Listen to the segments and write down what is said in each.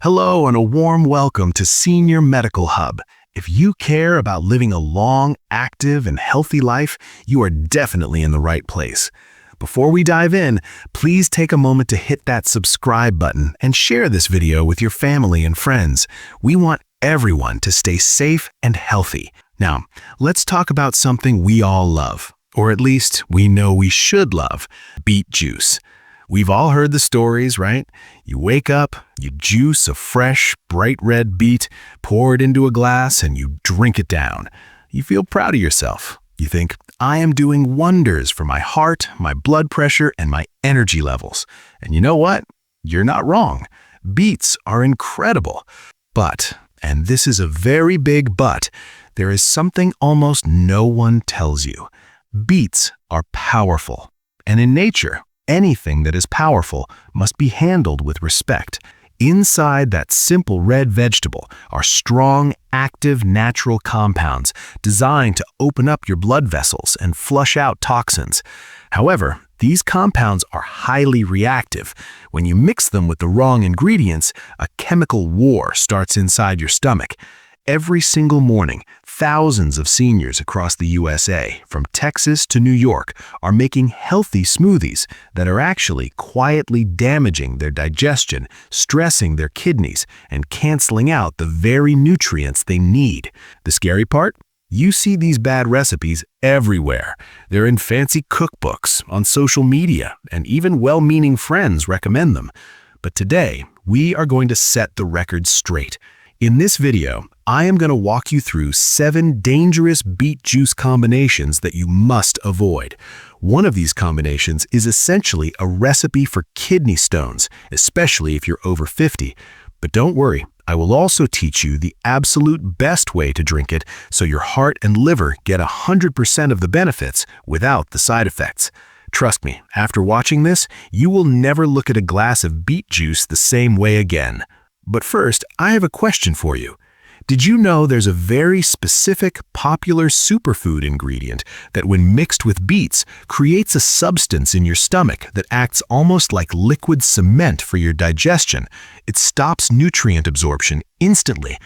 Hello and a warm welcome to Senior Medical Hub. If you care about living a long, active, and healthy life, you are definitely in the right place. Before we dive in, please take a moment to hit that subscribe button and share this video with your family and friends. We want everyone to stay safe and healthy. Now, let's talk about something we all love, or at least we know we should love: beet juice. We've all heard the stories, right? You wake up, you juice a fresh, bright red beet, pour it into a glass, and you drink it down. You feel proud of yourself. You think, I am doing wonders for my heart, my blood pressure, and my energy levels. And you know what? You're not wrong. Beets are incredible. But, and this is a very big but, there is something almost no one tells you. Beets are powerful. And in nature, anything that is powerful must be handled with respect. Inside that simple red vegetable are strong, active, natural compounds designed to open up your blood vessels and flush out toxins. However, these compounds are highly reactive. When you mix them with the wrong ingredients, a chemical war starts inside your stomach. Every single morning, thousands of seniors across the USA, from Texas to New York, are making healthy smoothies that are actually quietly damaging their digestion, stressing their kidneys, and canceling out the very nutrients they need. The scary part? You see these bad recipes everywhere. They're in fancy cookbooks, on social media, and even well-meaning friends recommend them. But today, we are going to set the record straight. In this video, I am going to walk you through 7 dangerous beet juice combinations that you must avoid. One of these combinations is essentially a recipe for kidney stones, especially if you're over 50. But don't worry, I will also teach you the absolute best way to drink it so your heart and liver get 100% of the benefits without the side effects. Trust me, after watching this, you will never look at a glass of beet juice the same way again. But first, I have a question for you. Did you know there's a very specific, popular superfood ingredient that when mixed with beets creates a substance in your stomach that acts almost like liquid cement for your digestion? It stops nutrient absorption instantly.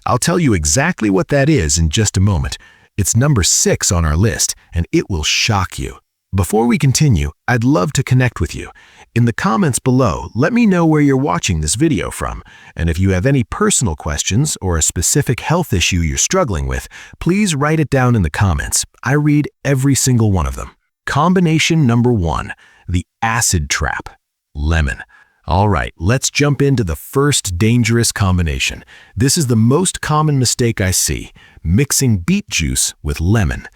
I'll tell you exactly what that is in just a moment. It's number 6 on our list, and it will shock you. Before we continue, I'd love to connect with you. In the comments below, let me know where you're watching this video from. And if you have any personal questions or a specific health issue you're struggling with, please write it down in the comments. I read every single one of them. Combination number 1, the acid trap: lemon. All right, let's jump into the first dangerous combination. This is the most common mistake I see: mixing beet juice with lemon.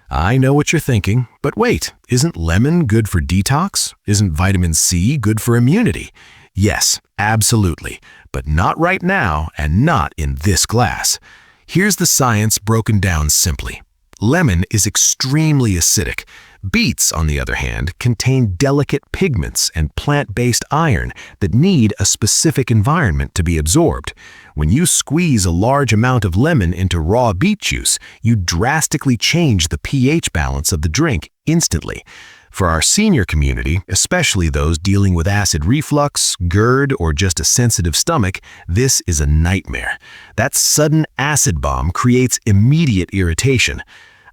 I know what you're thinking, but wait, isn't lemon good for detox? Isn't vitamin C good for immunity? Yes, absolutely, but not right now and not in this glass. Here's the science broken down simply. Lemon is extremely acidic. Beets, on the other hand, contain delicate pigments and plant-based iron that need a specific environment to be absorbed. When you squeeze a large amount of lemon into raw beet juice, you drastically change the pH balance of the drink instantly. For our senior community, especially those dealing with acid reflux, GERD, or just a sensitive stomach, this is a nightmare. That sudden acid bomb creates immediate irritation.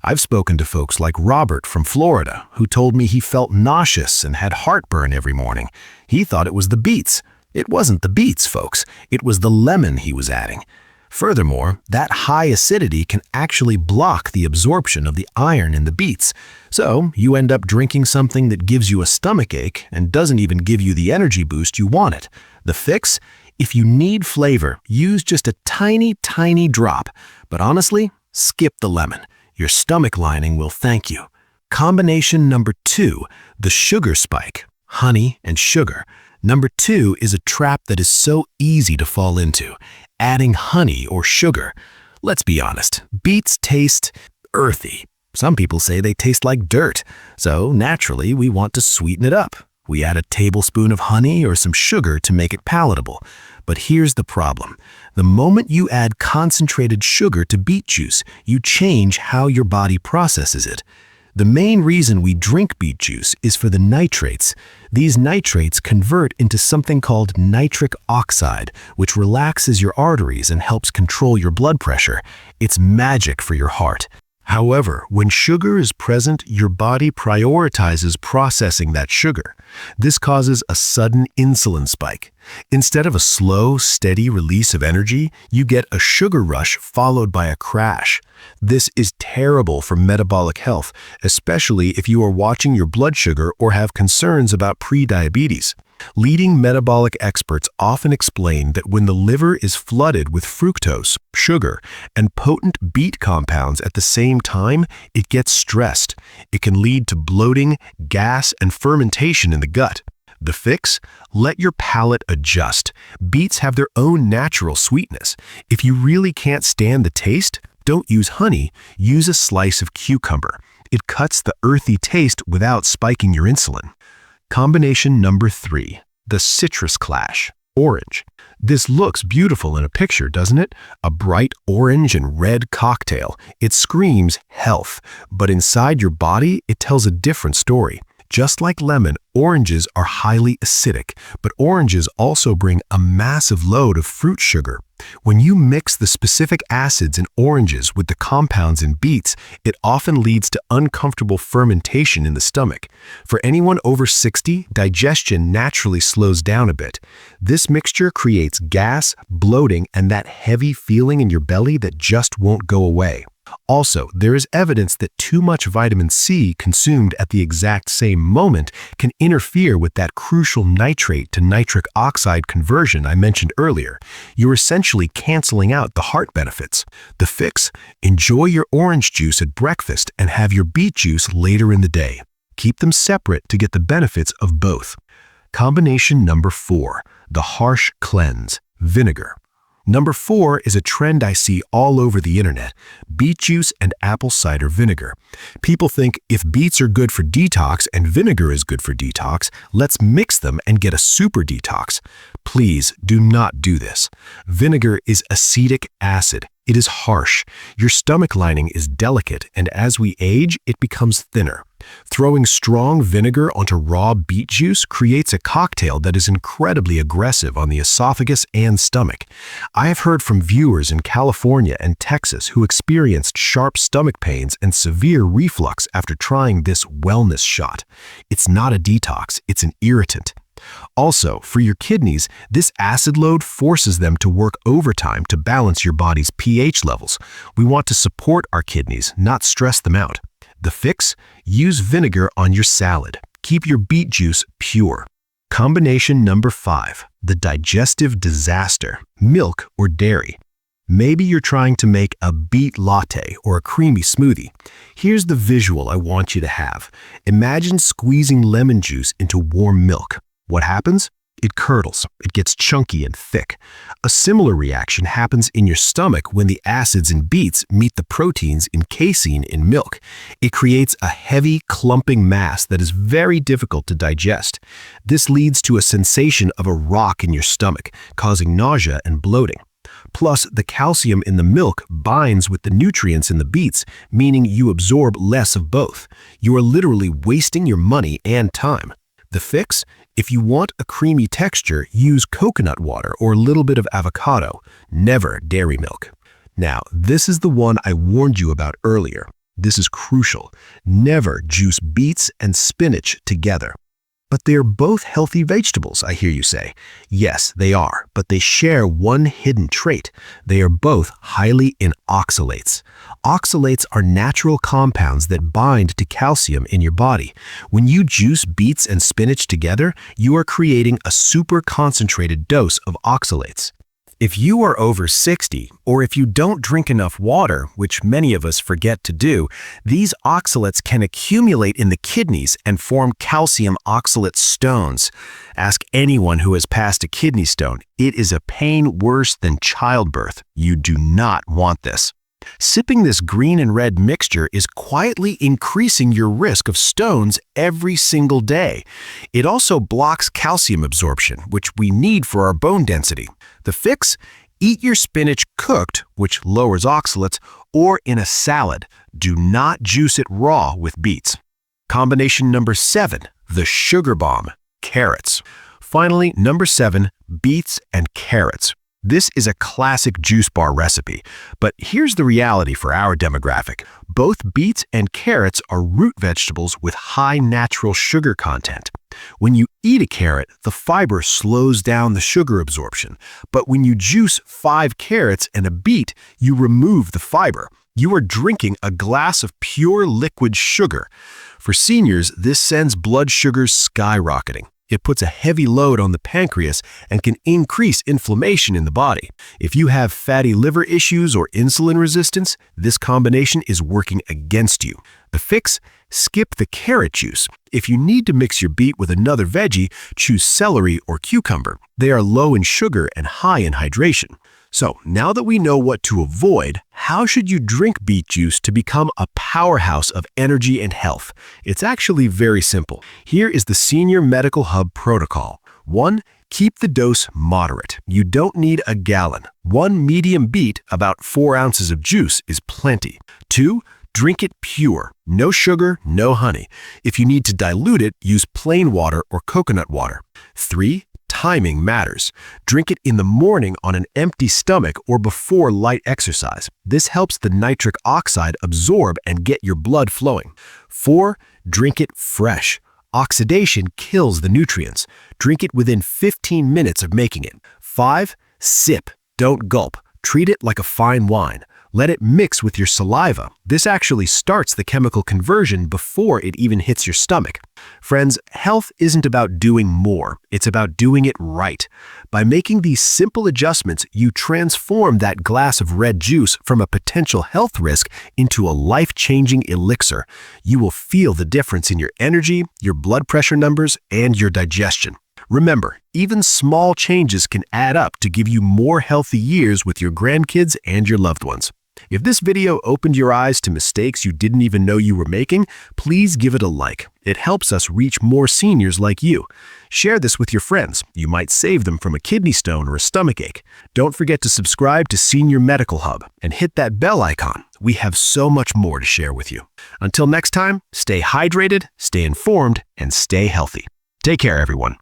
I've spoken to folks like Robert from Florida, who told me he felt nauseous and had heartburn every morning. He thought it was the beets. It wasn't the beets, folks. It was the lemon he was adding. Furthermore, that high acidity can actually block the absorption of the iron in the beets. So you end up drinking something that gives you a stomachache and doesn't even give you the energy boost you wanted. The fix? If you need flavor, use just a tiny, tiny drop. But honestly, skip the lemon. Your stomach lining will thank you. Combination number 2, the sugar spike: honey and sugar. Number 2 is a trap that is so easy to fall into: adding honey or sugar. Let's be honest, beets taste earthy. Some people say they taste like dirt, so naturally we want to sweeten it up. We add a tablespoon of honey or some sugar to make it palatable. But here's the problem. The moment you add concentrated sugar to beet juice, you change how your body processes it. The main reason we drink beet juice is for the nitrates. These nitrates convert into something called nitric oxide, which relaxes your arteries and helps control your blood pressure. It's magic for your heart. However, when sugar is present, your body prioritizes processing that sugar. This causes a sudden insulin spike. Instead of a slow, steady release of energy, you get a sugar rush followed by a crash. This is terrible for metabolic health, especially if you are watching your blood sugar or have concerns about prediabetes. Leading metabolic experts often explain that when the liver is flooded with fructose, sugar, and potent beet compounds at the same time, it gets stressed. It can lead to bloating, gas, and fermentation in the gut. The fix? Let your palate adjust. Beets have their own natural sweetness. If you really can't stand the taste, don't use honey, use a slice of cucumber. It cuts the earthy taste without spiking your insulin. Combination number 3, the citrus clash, orange. This looks beautiful in a picture, doesn't it? A bright orange and red cocktail. It screams health, but inside your body, it tells a different story. Just like lemon, oranges are highly acidic, but oranges also bring a massive load of fruit sugar. When you mix the specific acids in oranges with the compounds in beets, it often leads to uncomfortable fermentation in the stomach. For anyone over 60, digestion naturally slows down a bit. This mixture creates gas, bloating, and that heavy feeling in your belly that just won't go away. Also, there is evidence that too much vitamin C consumed at the exact same moment can interfere with that crucial nitrate to nitric oxide conversion I mentioned earlier. You're essentially canceling out the heart benefits. The fix? Enjoy your orange juice at breakfast and have your beet juice later in the day. Keep them separate to get the benefits of both. Combination number 4, the harsh cleanse, vinegar. Number 4 is a trend I see all over the internet, beet juice and apple cider vinegar. People think if beets are good for detox and vinegar is good for detox, let's mix them and get a super detox. Please do not do this. Vinegar is acetic acid. It is harsh. Your stomach lining is delicate, and as we age, it becomes thinner. Throwing strong vinegar onto raw beet juice creates a cocktail that is incredibly aggressive on the esophagus and stomach. I have heard from viewers in California and Texas who experienced sharp stomach pains and severe reflux after trying this wellness shot. It's not a detox, it's an irritant. Also, for your kidneys, this acid load forces them to work overtime to balance your body's pH levels. We want to support our kidneys, not stress them out. The fix? Use vinegar on your salad. Keep your beet juice pure. Combination number 5, the digestive disaster, milk or dairy. Maybe you're trying to make a beet latte or a creamy smoothie. Here's the visual I want you to have. Imagine squeezing lemon juice into warm milk. What happens? It curdles. It gets chunky and thick. A similar reaction happens in your stomach when the acids in beets meet the proteins in casein in milk. It creates a heavy, clumping mass that is very difficult to digest. This leads to a sensation of a rock in your stomach, causing nausea and bloating. Plus, the calcium in the milk binds with the nutrients in the beets, meaning you absorb less of both. You are literally wasting your money and time. The fix? If you want a creamy texture, use coconut water or a little bit of avocado, never dairy milk. Now, this is the one I warned you about earlier. This is crucial. Never juice beets and spinach together. But they are both healthy vegetables, I hear you say. Yes, they are, but they share one hidden trait. They are both highly in oxalates. Oxalates are natural compounds that bind to calcium in your body. When you juice beets and spinach together, you are creating a super concentrated dose of oxalates. If you are over 60, or if you don't drink enough water, which many of us forget to do, these oxalates can accumulate in the kidneys and form calcium oxalate stones. Ask anyone who has passed a kidney stone. It is a pain worse than childbirth. You do not want this. Sipping this green and red mixture is quietly increasing your risk of stones every single day. It also blocks calcium absorption, which we need for our bone density. The fix? Eat your spinach cooked, which lowers oxalates, or in a salad. Do not juice it raw with beets. Combination number 7, the sugar bomb, carrots. Finally, number 7, beets and carrots. This is a classic juice bar recipe, but here's the reality for our demographic. Both beets and carrots are root vegetables with high natural sugar content. When you eat a carrot, the fiber slows down the sugar absorption, but when you juice 5 carrots and a beet, you remove the fiber. You are drinking a glass of pure liquid sugar. For seniors, this sends blood sugars skyrocketing. It puts a heavy load on the pancreas and can increase inflammation in the body. If you have fatty liver issues or insulin resistance, this combination is working against you. The fix? Skip the carrot juice. If you need to mix your beet with another veggie, choose celery or cucumber. They are low in sugar and high in hydration. So, now that we know what to avoid, how should you drink beet juice to become a powerhouse of energy and health? It's actually very simple. Here is the Senior Medical Hub protocol. 1. Keep the dose moderate. You don't need a gallon. 1 medium beet, about 4 ounces of juice, is plenty. 2. Drink it pure. No sugar, no honey. If you need to dilute it, use plain water or coconut water. 3. Timing matters. Drink it in the morning on an empty stomach or before light exercise. This helps the nitric oxide absorb and get your blood flowing. 4. Drink it fresh. Oxidation kills the nutrients. Drink it within 15 minutes of making it. 5. Sip. Don't gulp. Treat it like a fine wine. Let it mix with your saliva. This actually starts the chemical conversion before it even hits your stomach. Friends, health isn't about doing more. It's about doing it right. By making these simple adjustments, you transform that glass of red juice from a potential health risk into a life-changing elixir. You will feel the difference in your energy, your blood pressure numbers, and your digestion. Remember, even small changes can add up to give you more healthy years with your grandkids and your loved ones. If this video opened your eyes to mistakes you didn't even know you were making, please give it a like. It helps us reach more seniors like you. Share this with your friends. You might save them from a kidney stone or a stomachache. Don't forget to subscribe to Senior Medical Hub and hit that bell icon. We have so much more to share with you. Until next time, stay hydrated, stay informed, and stay healthy. Take care, everyone.